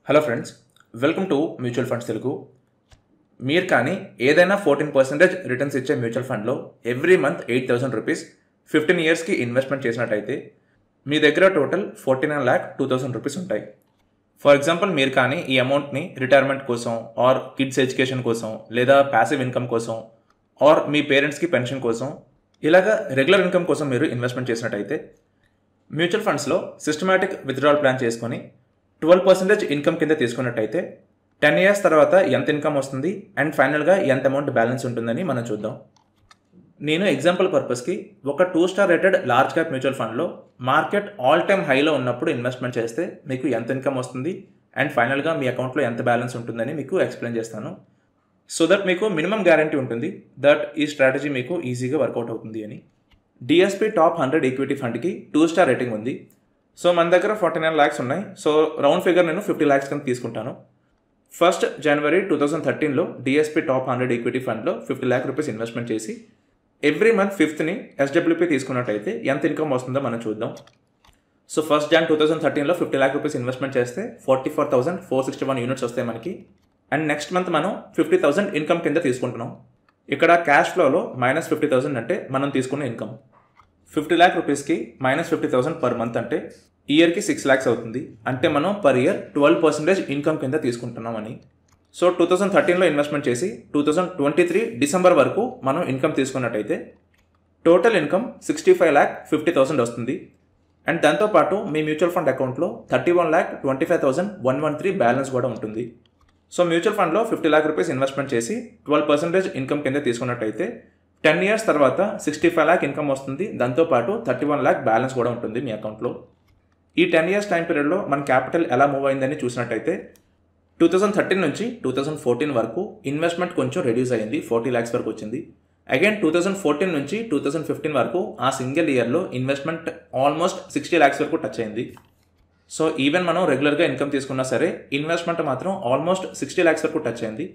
Hello friends, welcome to mutual funds Telugu. మీరు కానీ ఏదైనా 14% రిటర్న్స్ ఇచ్చే మ్యూచువల్ ఫండ్లో ఎవ్రీ మంత్ 8,000 రూపీస్ 15 ఇయర్స్కి ఇన్వెస్ట్మెంట్ చేసినట్టయితే మీ దగ్గర టోటల్ 49,02,000 రూపీస్ ఉంటాయి. ఫర్ ఎగ్జాంపుల్, మీరు కానీ ఈ అమౌంట్ని రిటైర్మెంట్ కోసం ఆర్ కిడ్స్ ఎడ్యుకేషన్ కోసం లేదా ప్యాసివ్ ఇన్కమ్ కోసం ఆర్ మీ పేరెంట్స్కి పెన్షన్ కోసం ఇలాగా రెగ్యులర్ ఇన్కమ్ కోసం మీరు ఇన్వెస్ట్మెంట్ చేసినట్టయితే మ్యూచువల్ ఫండ్స్లో సిస్టమాటిక్ విత్డ్రావల్ ప్లాన్ చేసుకొని 12% ఇన్కమ్ కింద తీసుకున్నట్టయితే 10 ఇయర్స్ తర్వాత ఎంత ఇన్కమ్ వస్తుంది అండ్ ఫైనల్గా ఎంత అమౌంట్ బ్యాలెన్స్ ఉంటుందని మనం చూద్దాం. నేను ఎగ్జాంపుల్ పర్పస్కి ఒక 2 star rated large cap mutual ఫండ్లో మార్కెట్ ఆల్ టైమ్ హైలో ఉన్నప్పుడు ఇన్వెస్ట్మెంట్ చేస్తే మీకు ఎంత ఇన్కమ్ వస్తుంది అండ్ ఫైనల్గా మీ అకౌంట్లో ఎంత బ్యాలెన్స్ ఉంటుందని మీకు ఎక్స్ప్లెయిన్ చేస్తాను. సో దట్ మీకు మినిమం గ్యారంటీ ఉంటుంది దట్ ఈ స్ట్రాటజీ మీకు ఈజీగా వర్కౌట్ అవుతుంది అని. డిఎస్పి టాప్ 100 ఈక్విటీ ఫండ్కి 2 స్టార్ రేటింగ్ ఉంది. సో మన దగ్గర 49 lakhs ఉన్నాయి. సో రౌండ్ ఫిగర్ నేను 50 lakhs కింద తీసుకుంటాను. 1st January 2013లో డిఎస్పి టాప్ 100 ఈక్విటీ ఫండ్లో 50 lakh రూపీస్ ఇన్వెస్ట్మెంట్ చేసి ఎవ్రీ మంత్ 5th ఎస్డబ్ల్యూపీ తీసుకున్నట్టయితే ఎంత ఇన్కమ్ వస్తుందో మనం చూద్దాం. సో 1st Jan 2013లో 50 lakh రూపీస్ ఇన్వెస్ట్మెంట్ చేస్తే 44,461 యూనిట్స్ వస్తాయి మనకి. అండ్ నెక్స్ట్ మంత్ మనం 50,000 ఇన్కమ్ కింద తీసుకుంటున్నాం. ఇక్కడ క్యాష్ ఫ్లోలో -50,000 అంటే మనం తీసుకున్న ఇన్కమ్. 50 lakh రూపీస్కి -50,000 పర్ మంత్ అంటే ఇయర్కి 6 lakhs అవుతుంది. అంటే మనం పర్ ఇయర్ 12% ఇన్కమ్ కింద తీసుకుంటున్నామని. సో 2013లో ఇన్వెస్ట్మెంట్ చేసి 2023 డిసెంబర్ వరకు మనం ఇన్కమ్ తీసుకున్నట్టయితే టోటల్ ఇన్కమ్ 65,50,000 వస్తుంది. అండ్ దాంతోపాటు మీ మ్యూచువల్ ఫండ్ అకౌంట్లో 31,25,113 బ్యాలెన్స్ కూడా ఉంటుంది. సో మ్యూచువల్ ఫండ్లో 50 lakh రూపీస్ ఇన్వెస్ట్మెంట్ చేసి 12% ఇన్కమ్ కింద తీసుకున్నట్టయితే 10 ఇయర్స్ తర్వాత 65 lakh ఇన్కమ్ వస్తుంది. దాంతోపాటు 31 lakh బ్యాలెన్స్ కూడా ఉంటుంది మీ అకౌంట్లో. ఈ 10 ఇయర్స్ టైం పీరియడ్లో మన క్యాపిటల్ ఎలా మూవ్ అయిందని చూసినట్టయితే 2013 నుంచి 2014 వరకు ఇన్వెస్ట్మెంట్ కొంచెం రెడ్యూస్ అయింది, 40 lakhs వరకు వచ్చింది. అగైన్ 2014 నుంచి 2015 వరకు ఆ సింగిల్ ఇయర్లో ఇన్వెస్ట్మెంట్ ఆల్మోస్ట్ 60 lakhs వరకు టచ్ అయింది. సో ఈవెన్ మనం రెగ్యులర్గా ఇన్కమ్ తీసుకున్నా సరే ఇన్వెస్ట్మెంట్ మాత్రం ఆల్మోస్ట్ 60 lakhs వరకు టచ్ అయింది.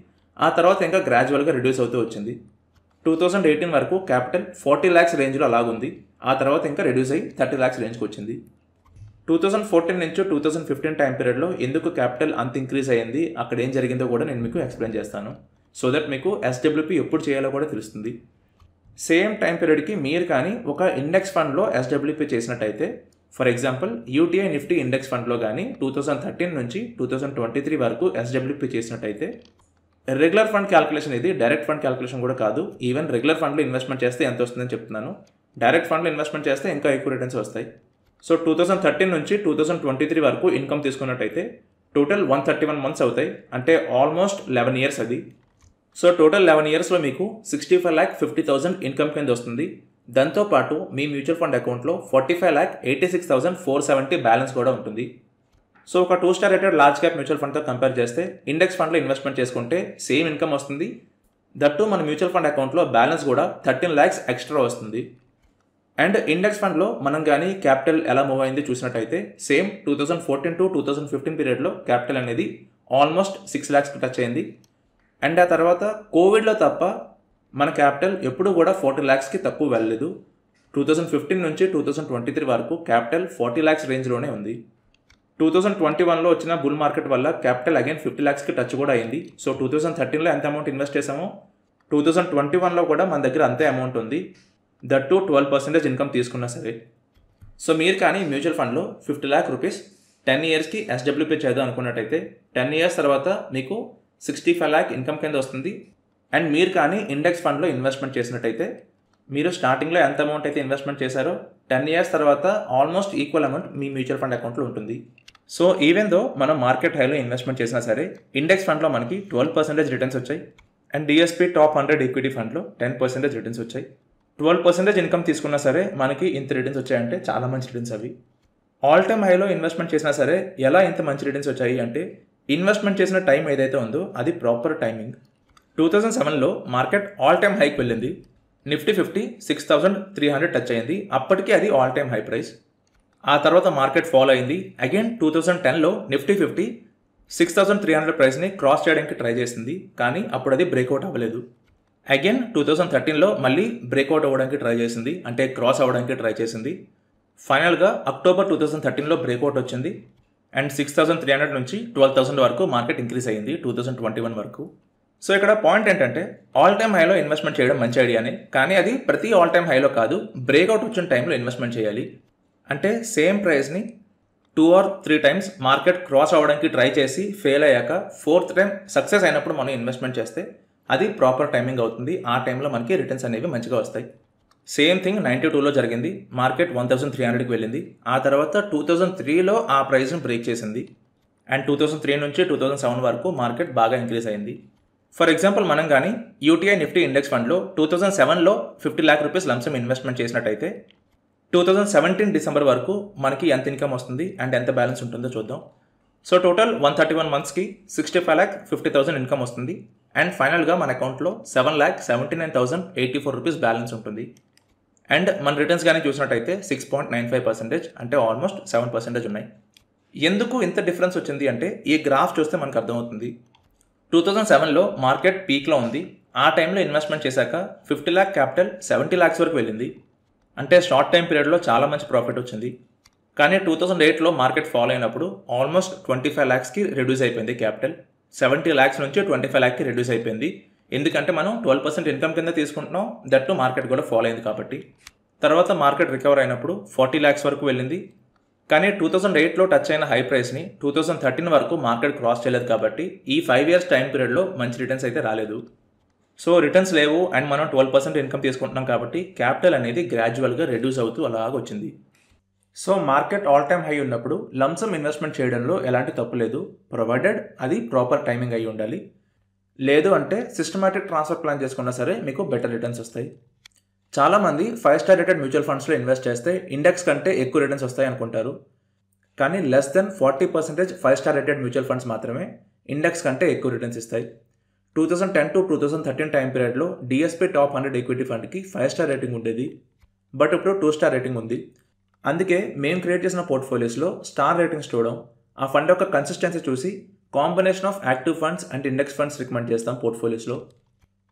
ఆ తర్వాత ఇంకా గ్రాడ్యువల్గా రెడ్యూస్ అవుతూ వచ్చింది. 2018 వరకు క్యాపిటల్ 40 lakhs రేంజ్లో అలాగుంది. ఆ తర్వాత ఇంకా రెడ్యూస్ అయ్యి 30 lakhs రేంజ్కి వచ్చింది. 2014 నుంచి 2015 టైం పీరియడ్లో ఎందుకు క్యాపిటల్ అంత ఇంక్రీజ్ అయ్యింది, అక్కడ ఏం జరిగిందో కూడా నేను మీకు ఎక్స్ప్లెయిన్ చేస్తాను. సో దట్ మీకు ఎస్డబ్ల్యూపీ ఎప్పుడు చేయాలో కూడా తెలుస్తుంది. సేమ్ టైం పీరియడ్కి మీరు కానీ ఒక ఇండెక్స్ ఫండ్లో ఎస్డబ్ల్యూపీ చేసినట్టయితే, for example UTI Nifty index ఫండ్లో కానీ 2013 నుంచి 2023 వరకు ఎస్డబ్ల్యూపీ చేసినట్టయితే రెగ్యులర్ ఫండ్ క్యాల్కులేషన్, ఇది డైరెక్ట్ ఫండ్ క్యాల్కులేషన్ కూడా కాదు. ఈవెన్ రెగ్యులర్ ఫండ్లో ఇన్వెస్ట్మెంట్ చేస్తే ఎంత వస్తుందని చెప్తున్నాను. డైరెక్ట్ ఫండ్లో ఇన్వెస్ట్మెంట్ చేస్తే ఇంకా ఎక్కువ రిటర్న్స్ వస్తాయి. సో 2013 నుంచి 2023 వరకు ఇన్కమ్ తీసుకున్నట్టయితే టోటల్ 131 months అవుతాయి. అంటే ఆల్మోస్ట్ 11 years అది. సో టోటల్ 11 yearsలో మీకు 65,50,000 ఇన్కమ్ కింద వస్తుంది. దాంతోపాటు మీ మ్యూచువల్ ఫండ్ అకౌంట్లో 45,86,470 బ్యాలెన్స్ కూడా ఉంటుంది. సో ఒక 2 star rated large cap mutual ఫండ్తో కంపేర్ చేస్తే ఇండెక్స్ ఫండ్లో ఇన్వెస్ట్మెంట్ చేసుకుంటే సేమ్ ఇన్కమ్ వస్తుంది. దట్టు మన మ్యూచువల్ ఫండ్ అకౌంట్లో బ్యాలెన్స్ కూడా 13 lakhs ఎక్స్ట్రా వస్తుంది. అండ్ ఇండెక్స్ ఫండ్లో మనం కానీ క్యాపిటల్ ఎలా మూవ్ అయింది చూసినట్టయితే సేమ్ 2014 to 2015 పీరియడ్లో క్యాపిటల్ అనేది ఆల్మోస్ట్ 6 lakhs టచ్ అయింది. అండ్ ఆ తర్వాత కోవిడ్లో తప్ప మన క్యాపిటల్ ఎప్పుడు కూడా 40 lakhsకి తక్కువ వెళ్ళలేదు. 2015 నుంచి 2023 వరకు క్యాపిటల్ 40 lakhs రేంజ్లోనే ఉంది. 2021లో వచ్చిన బుల్ మార్కెట్ వల్ల క్యాపిటల్ అగైన్ 50 lakhsకి టచ్ కూడా అయింది. సో 2013లో ఎంత అమౌంట్ ఇన్వెస్ట్ చేసామో 2021లో కూడా మన దగ్గర అంతే అమౌంట్ ఉంది. దట్టు 12% ఇన్కమ్ తీసుకున్నా సరే. సో మీరు కానీ మ్యూచువల్ ఫండ్లో 50 lakh రూపీస్ 10 yearsకి ఎస్డబ్ల్యూపీ చేద్దాం అనుకున్నట్టయితే 10 years తర్వాత మీకు 65 lakh ఇన్కమ్ కింద వస్తుంది. అండ్ మీరు కానీ ఇండెక్స్ ఫండ్లో ఇన్వెస్ట్మెంట్ చేసినట్టయితే మీరు స్టార్టింగ్లో ఎంత అమౌంట్ అయితే ఇన్వెస్ట్మెంట్ చేశారో 10 years తర్వాత ఆల్మోస్ట్ ఈక్వల్ అమౌంట్ మీ మ్యూచువల్ ఫండ్ అకౌంట్లో ఉంటుంది. సో ఈవెన్ దో మనం మార్కెట్ హైలో ఇన్వెస్ట్మెంట్ చేసినా సరే ఇండెక్స్ ఫండ్లో మనకి 12% రిటర్న్స్ వచ్చాయి. అండ్ డిఎస్పి టాప్ 100 ఈక్విటీ ఫండ్లో 10% రిటర్న్స్ వచ్చాయి. 12% ఇన్కమ్ తీసుకున్నా సరే మనకి ఇంత రిటర్న్స్ వచ్చాయంటే చాలా మంచి రిటర్న్స్ అవి. ఆల్ టైమ్ హైలో ఇన్వెస్ట్మెంట్ చేసినా సరే ఎలా ఇంత మంచి రిటర్న్స్ వచ్చాయి అంటే ఇన్వెస్ట్మెంట్ చేసిన టైం ఏదైతే ఉందో అది ప్రాపర్ టైమింగ్. 2007లో మార్కెట్ ఆల్ టైమ్ హైకి వెళ్ళింది. నిఫ్టీ 50 6,300 టచ్ అయింది. అప్పటికి అది ఆల్ టైమ్ హై ప్రైస్. ఆ తర్వాత మార్కెట్ ఫాలో అయింది. అగైన్ 2010లో నిఫ్టీ 50 6,300 ప్రైస్ని క్రాస్ చేయడానికి ట్రై చేసింది, కానీ అప్పుడు అది బ్రేక్అవుట్ అవ్వలేదు. అగైన్ 2013లో మళ్ళీ బ్రేక్అవుట్ అవ్వడానికి ట్రై చేసింది, అంటే క్రాస్ అవ్వడానికి ట్రై చేసింది. ఫైనల్గా అక్టోబర్ 2013లో బ్రేక్అవుట్ వచ్చింది. అండ్ 6,300 నుంచి 12,000 వరకు మార్కెట్ ఇంక్రీజ్ అయ్యింది 2021 వరకు. సో ఇక్కడ పాయింట్ ఏంటంటే ఆల్ టైమ్ హైలో ఇన్వెస్ట్మెంట్ చేయడం మంచి ఐడియానే, కానీ అది ప్రతి ఆల్ టైమ్ హైలో కాదు, బ్రేక్అవుట్ వచ్చిన టైంలో ఇన్వెస్ట్మెంట్ చేయాలి. అంటే సేమ్ ప్రైస్ని 2 or 3 టైమ్స్ మార్కెట్ క్రాస్ అవ్వడానికి ట్రై చేసి ఫెయిల్ అయ్యాక 4th టైం సక్సెస్ అయినప్పుడు మనం ఇన్వెస్ట్మెంట్ చేస్తే అది ప్రాపర్ టైమింగ్ అవుతుంది. ఆ టైంలో మనకి రిటర్న్స్ అనేవి మంచిగా వస్తాయి. సేమ్ థింగ్ 92లో జరిగింది. మార్కెట్ 1,300కి వెళ్ళింది. ఆ తర్వాత 2003లో ఆ ప్రైస్ని బ్రేక్ చేసింది. అండ్ 2003 నుంచి 2007 వరకు మార్కెట్ బాగా ఇంక్రీజ్ అయింది. ఫర్ ఎగ్జాంపుల్ మనం కానీ యూటీఐ నిఫ్టీ ఇండెక్స్ ఫండ్లో 2007లో 50 lakh రూపీస్ లంసమ్ ఇన్వెస్ట్మెంట్ చేసినట్టయితే 2017 డిసెంబర్ వరకు మనకి ఎంత ఇన్కమ్ వస్తుంది అండ్ ఎంత బ్యాలెన్స్ ఉంటుందో చూద్దాం. సో టోటల్ 131 monthsకి 65,50,000 ఇన్కమ్ వస్తుంది. అండ్ ఫైనల్గా మన అకౌంట్లో 7,79,084 రూపీస్ బ్యాలెన్స్ ఉంటుంది. అండ్ మన రిటర్న్స్ కానీ చూసినట్టయితే 6.95%, అంటే ఆల్మోస్ట్ 7% ఉన్నాయి. ఎందుకు ఇంత డిఫరెన్స్ వచ్చింది అంటే ఈ గ్రాఫ్ చూస్తే మనకు అర్థమవుతుంది. 2007లో మార్కెట్ పీక్లో ఉంది. ఆ టైంలో ఇన్వెస్ట్మెంట్ చేశాక 50 lakh క్యాపిటల్ 70 lakhs వరకు వెళ్ళింది. అంటే షార్ట్ టైం పీరియడ్లో చాలా మంచి ప్రాఫిట్ వచ్చింది. కానీ 2008లో మార్కెట్ ఫాలో అయినప్పుడు ఆల్మోస్ట్ 25 lakhsకి రెడ్యూస్ అయిపోయింది క్యాపిటల్. 70 lakhs నుంచి 25 lakhకి రెడ్యూస్ అయిపోయింది. ఎందుకంటే మనం 12% ఇన్కమ్ కింద తీసుకుంటున్నాం, దట్టు మార్కెట్ కూడా ఫాలో అయింది కాబట్టి. తర్వాత మార్కెట్ రికవర్ అయినప్పుడు 40 lakhs వరకు వెళ్ళింది. కానీ 2008లో టచ్ అయిన హై ప్రైస్ని 2013 వరకు మార్కెట్ క్రాస్ చేయలేదు కాబట్టి ఈ 5 years టైం పీరియడ్లో మంచి రిటర్న్స్ అయితే రాలేదు. సో రిటర్న్స్ లేవు అండ్ మనం 12% ఇన్కమ్ తీసుకుంటున్నాం కాబట్టి క్యాపిటల్ అనేది గ్రాడ్యువల్గా రెడ్యూస్ అవుతూ అలాగ వచ్చింది. So market all time high ఉన్నప్పుడు లంసమ్ ఇన్వెస్ట్మెంట్ చేయడంలో ఎలాంటి తప్పు లేదు, ప్రొవైడెడ్ అది ప్రాపర్ టైమింగ్ అయి ఉండాలి. లేదు అంటే సిస్టమాటిక్ ట్రాన్స్ఫర్ ప్లాన్ చేసుకున్నా సరే మీకు బెటర్ రిటర్న్స్ వస్తాయి. చాలామంది 5 star రేటెడ్ మ్యూచువల్ ఫండ్స్లో ఇన్వెస్ట్ చేస్తే ఇండెక్స్ కంటే ఎక్కువ రిటర్న్స్ వస్తాయి అనుకుంటారు. కానీ less than 40% 5 star rated mutual funds మాత్రమే ఇండెక్స్ కంటే ఎక్కువ రిటర్న్స్ ఇస్తాయి. 2010 to 2013 టైం పీరియడ్లో డిఎస్పీ టాప్ 100 ఈక్విటీ ఫండ్కి 5 star రేటింగ్ ఉండేది, బట్ ఇప్పుడు 2 star రేటింగ్ ఉంది. అందుకే మేము క్రియేట్ చేసిన పోర్ట్ఫోలియోస్లో స్టార్ రేటింగ్స్ చూడడం, ఆ ఫండ్ యొక్క కన్సిస్టెన్సీ చూసి combination of active funds and index funds recommend చేస్తాం పోర్ట్ఫోలియోస్లో.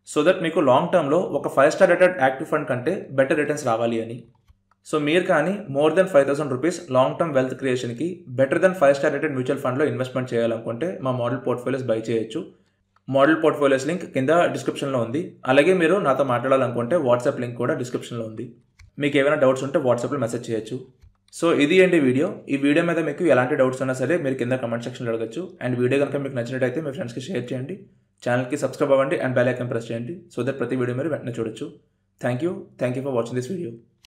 సో దట్ మీకు లాంగ్ టర్మ్లో ఒక 5 star రేటెడ్ యాక్టివ్ ఫండ్ కంటే బెటర్ రిటర్న్స్ రావాలి అని. సో మీరు కానీ more than 5,000 rupees long term wealth క్రియేషన్కి better than 5 star rated mutual ఫండ్లో ఇన్వెస్ట్మెంట్ చేయాలనుకుంటే మా మోడల్ పోర్ట్ఫోలియోస్ బై చేయొచ్చు. మోడల్ పోర్ట్ఫోలియోస్ లింక్ కింద డిస్క్రిప్షన్లో ఉంది. అలాగే మీరు నాతో మాట్లాడాలనుకుంటే వాట్సాప్ లింక్ కూడా డిస్క్రిప్షన్లో ఉంది. మీకు ఏమైనా డౌట్స్ ఉంటే వాట్సాప్లో మెసేజ్ చేయొచ్చు. సో ఇది ఏంటి వీడియో. ఈ వీడియో మీద మీకు ఎలాంటి డౌట్స్ ఉన్నా సరే మీరు కింద కమెంట్ సెక్షన్లో అడగచ్చు. అండ్ వీడియో కనుక మీకు నచ్చినట్టయితే మీ ఫ్రెండ్స్కి షేర్ చేయండి, ఛానల్కి సబ్స్క్రైబ్ అవ్వండి అండ్ బెల్ ఐకాన్ ప్రెస్ చేయండి సో దట్ ప్రతి వీడియో మీరు వెంటనే చూడొచ్చు. Thank you for watching this video.